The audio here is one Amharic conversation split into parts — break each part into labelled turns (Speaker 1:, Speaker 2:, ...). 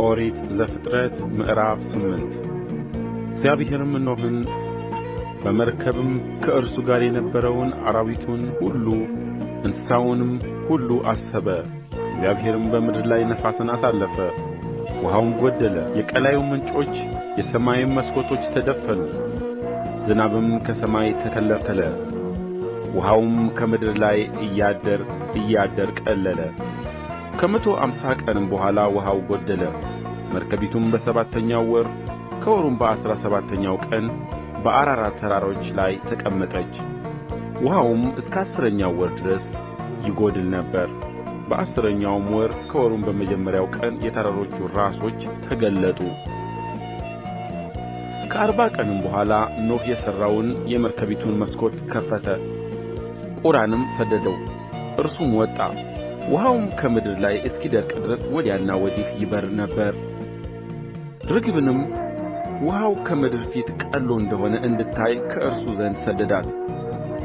Speaker 1: ኦሪት ዘፍጥረት ምዕራፍ 8 እግዚአብሔርም ኖኅን በመርከብም ከእርሱ ጋር የነበረውን አራዊቱን ሁሉ እንስሳውንም ሁሉ አሰበ። እግዚአብሔርም በምድር ላይ ነፋስን አሳለፈ፣ ውኃውም ጎደለ፣ የቀላዩም ምንጮች የሰማይም መስኮቶች ተደፈኑ፣ ዝናብም ከሰማይ ተከለከለ፣ ውኃውም ከምድር ላይ እያደር ቀለለ። ከ150 ቀንም በኋላ ውኃው ጎደለ። መርከቢቱም በሰባተኛው ወር ከወሩም በ17ኛው ቀን በአራራት ተራሮች ላይ ተቀመጠች። ውኃውም እስከ 10ኛው ወር ድረስ ይጎድል ነበር። በ10ኛውም ወር ከወሩም በመጀመሪያው ቀን የተራሮቹ ራሶች ተገለጡ። ከ40 ቀንም በኋላ ኖኅ የሠራውን የመርከቢቱን መስኮት ከፈተ፣ ቁራንም ሰደደው፣ እርሱም ወጣ። ውኃውም ከምድር ላይ እስኪደርቅ ድረስ ወዲያና ወዲህ ይበር ነበር። ርግብንም ውኃው ከምድር ፊት ቀልሎ እንደሆነ እንድታይ ከእርሱ ዘንድ ሰደዳት።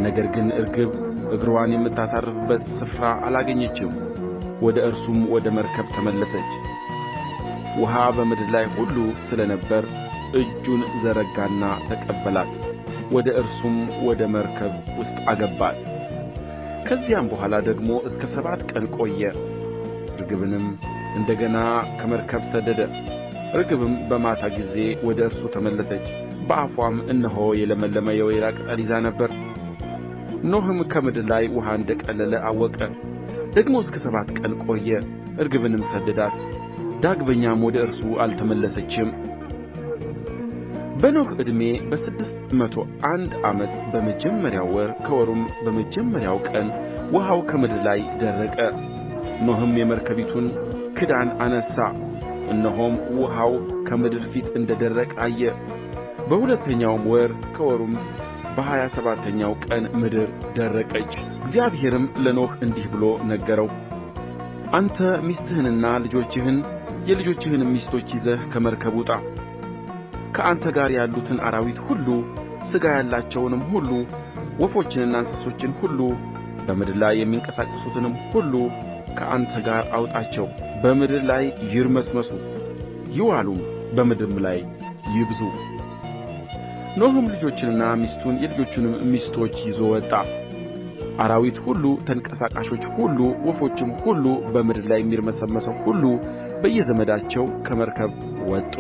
Speaker 1: ነገር ግን ርግብ እግርዋን የምታሳርፍበት ስፍራ አላገኘችም። ወደ እርሱም ወደ መርከብ ተመለሰች። ውኃ በምድር ላይ ሁሉ ስለ ነበረ እጁን ዘረጋና ተቀበላት፣ ወደ እርሱም ወደ መርከብ ውስጥ አገባት። ከዚያም በኋላ ደግሞ እስከ 7 ቀን ቆየ። ርግብንም እንደገና ከመርከብ ሰደደ። ርግብም በማታ ጊዜ ወደ እርሱ ተመለሰች፣ በአፏም እነሆ የለመለመ የወይራ ቅጠል ይዛ ነበር። ኖኅም ከምድር ላይ ውኃ እንደ ቀለለ አወቀ። ደግሞ እስከ 7 ቀን ቆየ፣ ርግብንም ሰደዳት፣ ዳግመኛም ወደ እርሱ አልተመለሰችም። በኖኅ ዕድሜ በ601 ዓመት በመጀመሪያው ወር ከወሩም በመጀመሪያው ቀን ውኃው ከምድር ላይ ደረቀ። ኖኅም የመርከቢቱን ክዳን አነሣ፣ እነሆም ውኃው ከምድር ፊት እንደ ደረቀ አየ። በሁለተኛውም ወር ከወሩም በ27ኛው ቀን ምድር ደረቀች። እግዚአብሔርም ለኖኅ እንዲህ ብሎ ነገረው፣ አንተ ሚስትህንና ልጆችህን የልጆችህንም ሚስቶች ይዘህ ከመርከብ ውጣ። ከአንተ ጋር ያሉትን አራዊት ሁሉ፣ ሥጋ ያላቸውንም ሁሉ፣ ወፎችንና እንስሶችን ሁሉ፣ በምድር ላይ የሚንቀሳቀሱትንም ሁሉ ከአንተ ጋር አውጣቸው። በምድር ላይ ይርመስመሱ ይዋሉም፣ በምድርም ላይ ይብዙ። ኖኅም ልጆቹንና ሚስቱን የልጆቹንም ሚስቶች ይዞ ወጣ። አራዊት ሁሉ፣ ተንቀሳቃሾች ሁሉ፣ ወፎችም ሁሉ፣ በምድር ላይ የሚርመሰመሰው ሁሉ በየዘመዳቸው ከመርከብ ወጡ።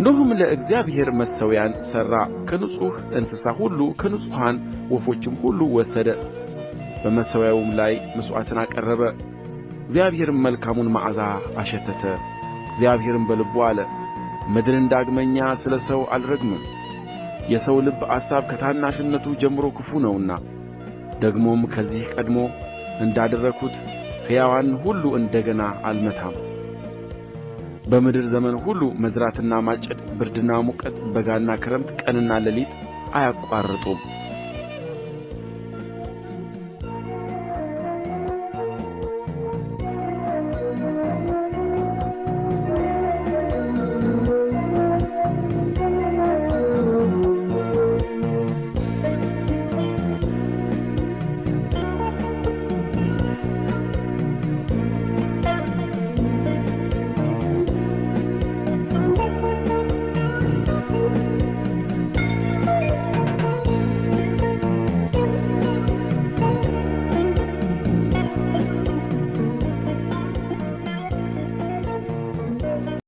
Speaker 1: ኖኅም ለእግዚአብሔር መሠዊያን ሠራ፣ ከንጹሕ እንስሳ ሁሉ ከንጹሐን ወፎችም ሁሉ ወሰደ። በመሠዊያውም ላይ መሥዋዕትን አቀረበ። እግዚአብሔርም መልካሙን መዓዛ አሸተተ። እግዚአብሔርም በልቡ አለ፣ ምድርን ዳግመኛ ስለ ሰው አልረግምም፣ የሰው ልብ አሳብ ከታናሽነቱ ጀምሮ ክፉ ነውና፣ ደግሞም ከዚህ ቀድሞ እንዳደረግሁት ሕያዋን ሁሉ እንደገና አልመታም። በምድር ዘመን ሁሉ መዝራትና ማጨድ፣ ብርድና ሙቀት፣ በጋና ክረምት፣ ቀንና ሌሊት አያቋርጡም።